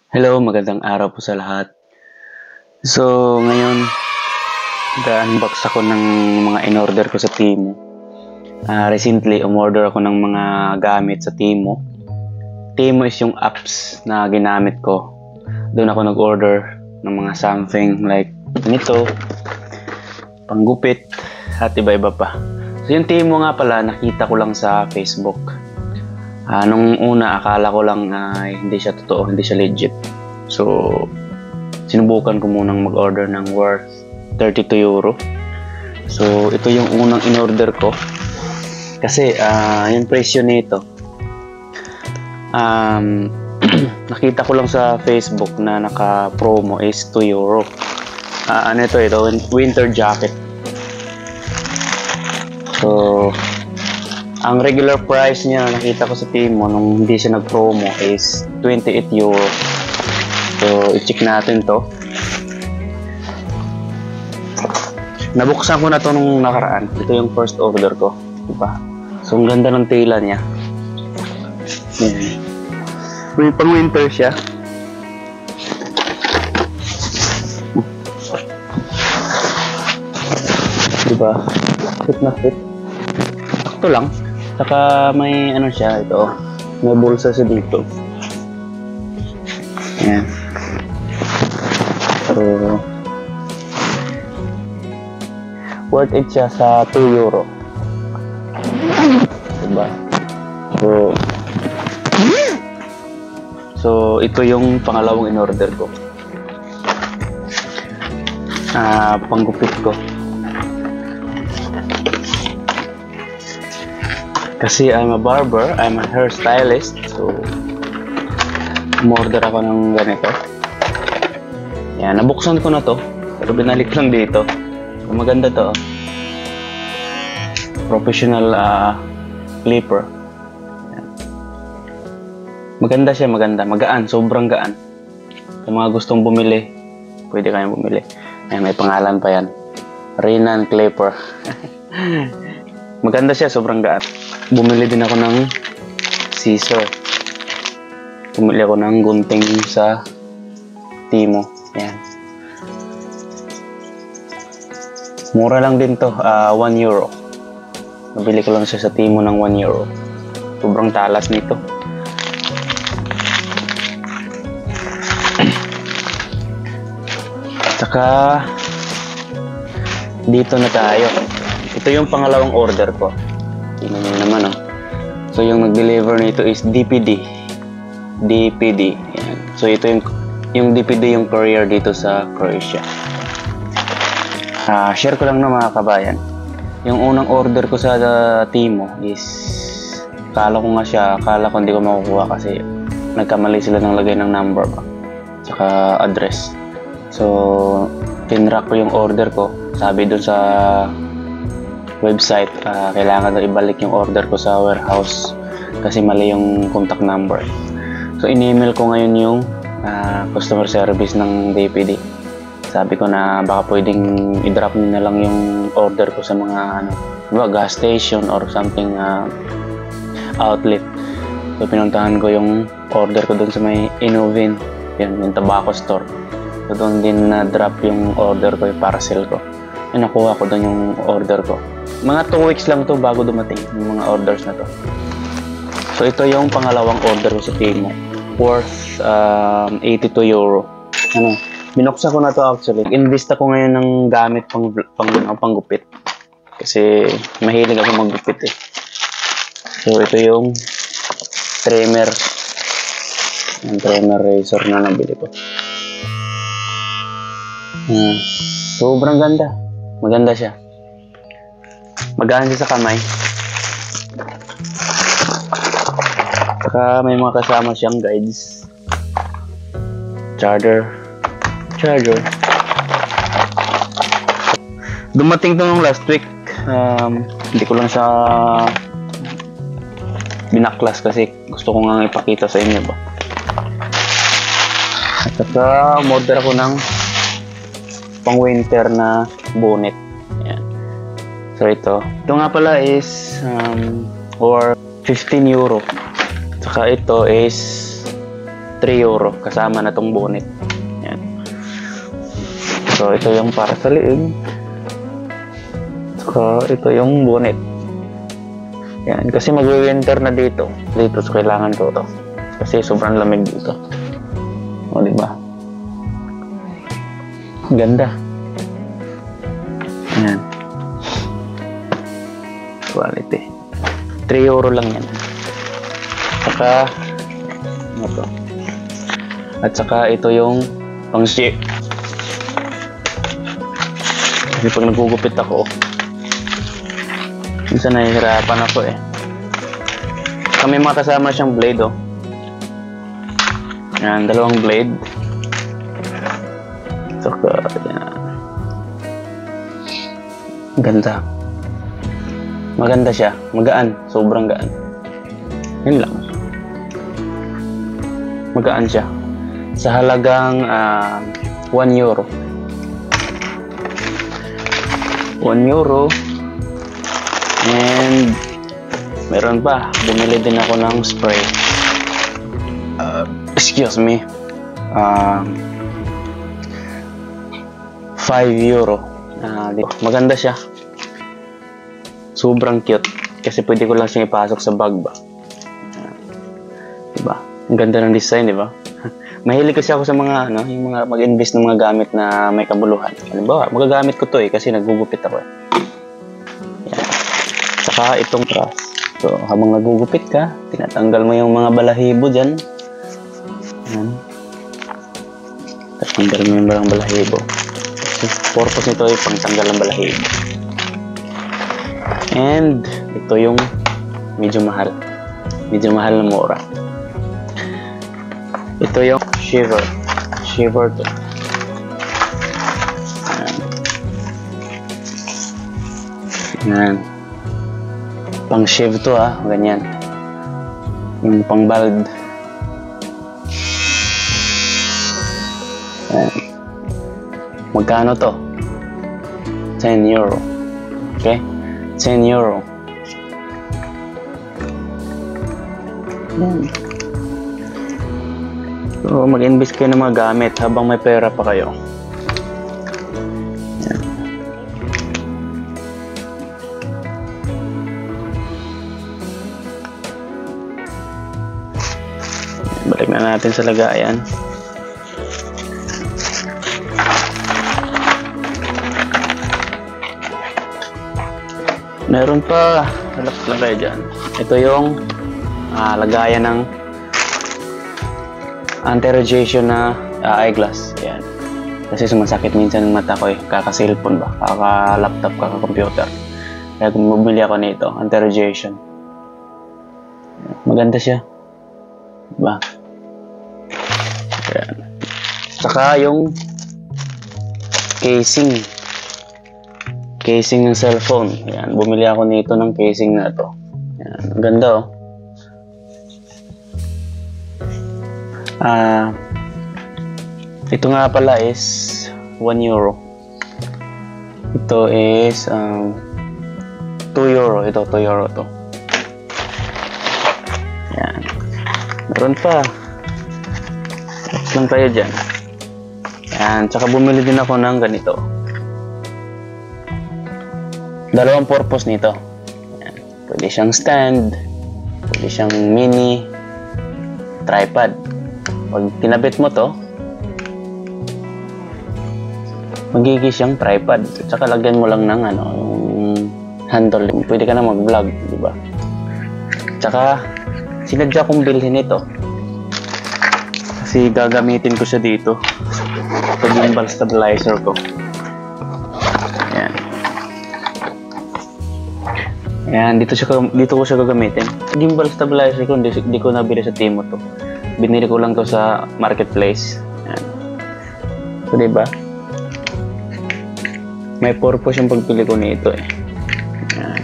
Hello, magandang araw po sa lahat. So, ngayon, ga-unbox ako ng mga in-order ko sa Temu. Recently, umorder ako ng mga gamit sa Temu. Temu is yung apps na ginamit ko. Doon ako nag-order ng mga something like nito, panggupit, at iba-iba pa. So, yung Temu nga pala, nakita ko lang sa Facebook. Nung una, akala ko lang hindi siya totoo, hindi siya legit. So, sinubukan ko munang mag-order ng worth 32 euro. So, ito yung unang in-order ko. Kasi, yung presyo nito, nakita ko lang sa Facebook na naka-promo is 2 euro. Ito, winter jacket. So, ang regular price niya nakita ko sa Temu nung hindi siya nag-promo is 28 euro. So, i-check natin to. Nabuksan ko na to nung nakaraan. Ito yung first order ko. Diba? So, ang ganda ng tela niya. May pang winter siya. Diba? Fit na fit. Sakto lang. Saka may ano siya, ito. May bulsa siya dito. Ayan. So, worth it siya sa 2 euro. Diba? So, ito yung pangalawang in-order ko. Panggupit ko. Kasi I'm a barber, I'm a hairstylist, so umorder ako ng ganito. Yan, nabuksan ko na to, pero binalik lang dito. Maganda to. Professional clipper. Yan. Maganda siya, maganda. Magaan, sobrang gaan. Sa mga gustong bumili, pwede kayong bumili. Ayan, may pangalan pa yan. Renan Clipper. Maganda siya, sobrang gaan. Bumili din ako ng scissor. Bumili ako ng gunting sa Temu. Ayan. Mura lang din to, 1 euro. Nabili ko lang siya sa Temu ng 1 euro. Sobrang talas nito. Saka dito na tayo. Ito yung pangalawang order ko. Tingnan nyo naman, oh. So, yung nag-deliver nito is DPD. DPD. Ayan. So, ito yung DPD yung courier dito sa Croatia. Share ko lang na mga kabayan. Yung unang order ko sa Temu is akala ko hindi ko makukuha kasi nagkamali sila ng lagay ng number ba. Tsaka address. So, tinrack ko yung order ko. Sabi dun sa website, kailangan na ibalik yung order ko sa warehouse kasi mali yung contact number. So, in-email ko ngayon yung customer service ng DPD. Sabi ko na baka pwedeng i-drop nyo na lang yung order ko sa mga gas station or something outlet. So, pinuntahan ko yung order ko dun sa may Inovin, yung tobacco store. So, doon din na-drop yung order ko, yung parcel ko. Nakuha ko doon yung order ko. Mga 2 weeks lang to bago dumating yung mga orders na to. So, ito yung pangalawang order ko sa Temu. Worth 82 euro. Binuksan ko na to actually. Invest ako ngayon ng gamit panggupit. Kasi mahilig ako maggupit eh. So, ito yung trimmer. Yung trimmer razor na nabili ko. Sobrang ganda. Maganda siya. Magaan siya sa kamay. Saka may mga kasama siyang guides. Charger. Dumating to nung last week. Hindi ko lang siya binaklas kasi gusto ko nga ipakita sa inyo ba. At saka order ako ng pang winter na bonnet. Ayan. So ito nga pala is or 15 euro. Saka ito is €3 kasama na tong bonnet. Yan. So ito yung para sa liig. So ito yung bonnet. Yan, kasi mag-winter na dito. So kailangan ko to. Kasi sobrang lamig dito. O, diba? Ganda. Yan. Quality. €3 lang yan. Saka, ano to? At saka ito yung pang shave. Kasi pag nagugupit ako, minsan nahihirapan ako eh. Kami mga kasama siyang blade, oh. Yan, 2 blade. Saka, yan. Ganda. Maganda siya. Magaan. Sobrang gaan. Yun lang. Magaan siya. Sa halagang €1. €1. And meron pa. Bumili din ako ng spray. Excuse me. €5. Maganda siya. Sobrang cute. Kasi pwede ko lang siyang ipasok sa bag ba. Diba? Ang ganda ng design, diba? Mahilig kasi ako sa mga, ano, yung mga mag-invest ng mga gamit na may kabuluhan. Halimbawa, magagamit ko to eh, kasi nagugupit ako eh. Yan. Saka itong brush. So, habang nagugupit ka, tinatanggal mo yung mga balahibo dyan. Yan. Tatanggal mo yung balahibo. Purpose nito ay pangtanggal ng balahibo. And ito yung medyo mahal. Medyo mahal na mura. Ito yung shiver. Shiver to. Yan. Pang shave to ah. Ganyan. Yung pang bald. Yan. Magkano to? €10. Okay? €10. Yan. So, mag-invest kayo ng mga gamit habang may pera pa kayo. Yan. Balik na natin sa lagayan. Meron pa, relax lang kayo dyan. Ito yung lagayan ng anti-radiation na eyeglass. Ayan. Kasi sumasakit minsan ng mata ko eh. Kaka-cellphone ba? Kaka-laptop, kaka-computer. Kaya bumili ako nito, anti-radiation. Maganda siya. Diba? Ayan. Saka yung casing. Casing ng cellphone. Ayan. Bumili ako nito ng casing na to. Ayan. Ang ganda oh. Ito nga pala is €1. Ito is €2. Ito €2 to. Yan. Meron pa. Tapos lang tayo dyan. Yan. Tsaka bumili din ako ng ganito. 2 purpose nito. Yan. Pwede siyang stand. Pwede siyang mini tripod. Pag kinabit mo to, magiging siyang tripod. At saka lagyan mo lang ng ano, yung handle. Pwede ka na mag-vlog, di ba? Tsaka sinadya kong bilhin ito kasi gagamitin ko siya dito sa gimbal stabilizer ko. Ayan. Ayan, dito ko siya gagamitin. Gimbal stabilizer ko, hindi ko nabili sa Timo to. Binili ko lang to sa marketplace. Ayan. So, diba? May purpose yung pagpili ko nito eh. Ayan.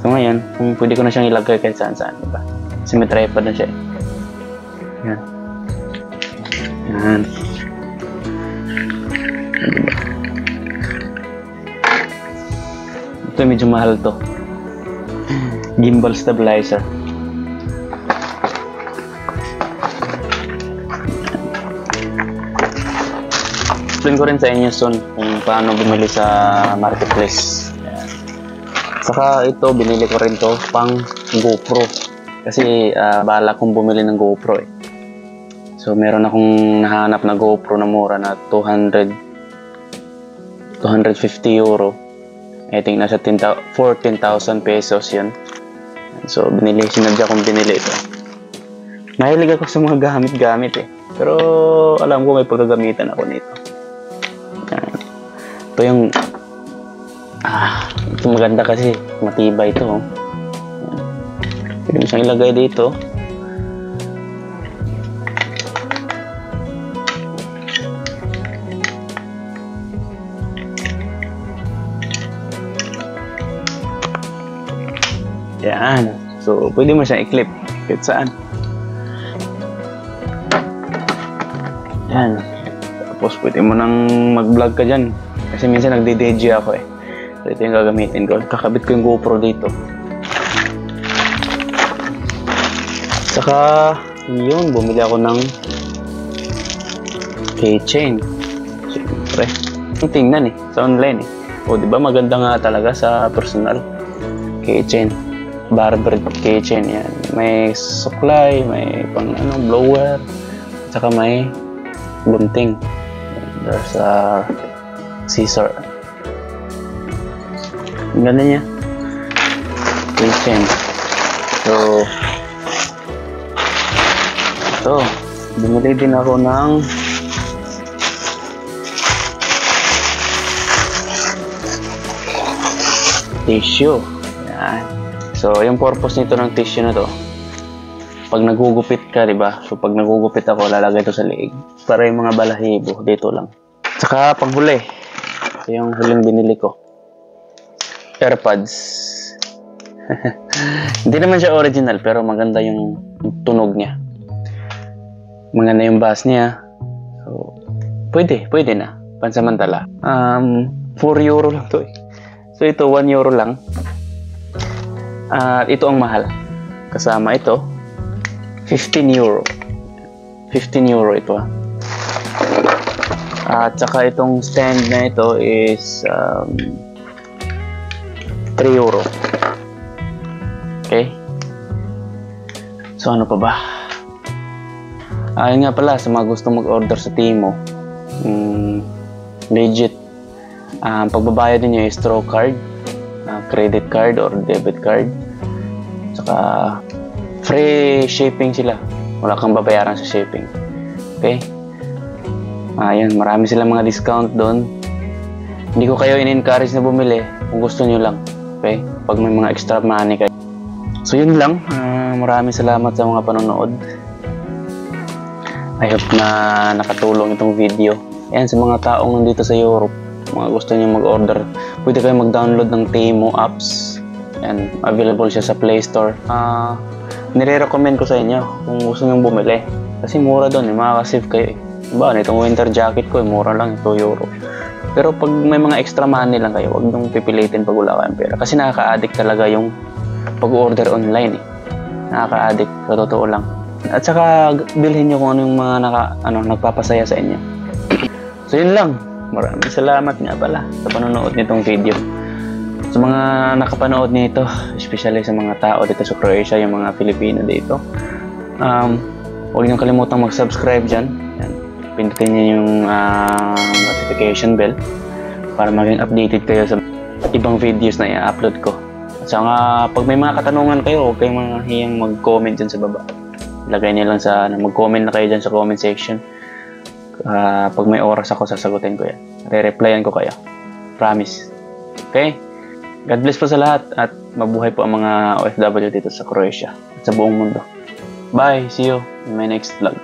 So ngayon, pwede ko na siyang ilagay kahit saan-saan, diba? Kasi may tripod na siya eh. Ayan. Ayan. Diba? Ito medyo mahal to. Gimbal stabilizer. Explain ko rin sa inyo soon kung paano bumili sa marketplace. Ayan. Saka ito, binili ko rin to pang GoPro. Kasi balak kong bumili ng GoPro eh. So meron akong nahanap na GoPro na mura na 250 euro. I think nasa 14,000 pesos yun. So sinadya kong binili ito. Mahilig ako sa mga gamit-gamit eh. Pero alam ko may pagkagamitan ako nito. Yan. Ito yung ito maganda kasi matibay ito. Oh. Pwede mo siyang ilagay dito. Yan. So, pwede mo siyang i-clip. Kahit saan. Yan. Tapos, pwede mo nang mag-vlog ka dyan. Kasi minsan nagde-DJ ako eh. So, ito yung gagamitin ko. Kakabit ko yung GoPro dito. Saka, yun. Bumili ako ng keychain. Siyempre. Yung tingnan eh. Sa online eh. O, diba maganda nga talaga sa personal. Keychain. Barber keychain yan. May suklay, may pang blower, at saka may gunting. There's a scissor. Ang ganda niya. Keychain. So, ito. Bumili din ako ng tissue. Yan. So, yung purpose nito ng tissue na to, pag nagugupit ka, di ba? So, pag nagugupit ako, lalagay ito sa leeg. Para yung mga balahibo, dito lang. Saka, paghuli. Ito yung huling binili ko. AirPods. Hindi naman siya original, pero maganda yung tunog niya. Maganda yung bass niya. So, pwede na. Pansamantala. 4 euro lang to eh. So, ito, 1 euro lang. Ito ang mahal. Kasama ito, 15 euro. 15 euro ito. At saka itong stand na ito is 3 euro. Okay? So ano pa ba? Ayun nga pala, sa mga gusto mag-order sa Temu, legit. Pagbabayad niyo is Straw card, credit card or debit card. Saka free shipping sila. Wala kang babayaran sa shipping. Okay? Ayun, marami silang mga discount doon. Hindi ko kayo in-encourage na bumili kung gusto nyo lang. Okay? Pag may mga extra money kayo. So yun lang. Maraming salamat sa mga panonood. I hope na nakatulong itong video. Ayan, sa mga taong nandito sa Europe, mga gusto nyo mag-order, pwede kayo mag-download ng Temu apps. And available siya sa Play Store. Nire-recommend ko sa inyo kung gusto nyo bumili. Kasi mura doon, makakasave kayo eh. Diba, itong winter jacket ko, mura lang, 2 euro. Pero pag may mga extra money lang kayo, huwag nung pipilitin pag wala kayong pera. Kasi nakaka-addict talaga yung pag-order online eh. Nakaka-addict, sa totoo lang. At saka, bilhin nyo kung ano yung mga nagpapasaya sa inyo. So yun lang. Maraming salamat nga pala sa panonood nitong video. Sa mga nakapanood nito, especially sa mga tao dito sa Croatia, yung mga Filipino dito, huwag niyong kalimutang mag-subscribe dyan. Yan. Pindutin niyo yung notification bell para maging updated kayo sa ibang videos na i-upload ko. At saka pag may mga katanungan kayo, huwag kayong mahihiyang mag-comment dyan sa baba. Lagay niyo lang mag-comment na kayo dyan sa comment section. Pag may oras ako, sasagutin ko yan. Re-replyan ko kayo. Promise. Okay? God bless po sa lahat at mabuhay po ang mga OFW dito sa Croatia at sa buong mundo. Bye! See you in my next vlog.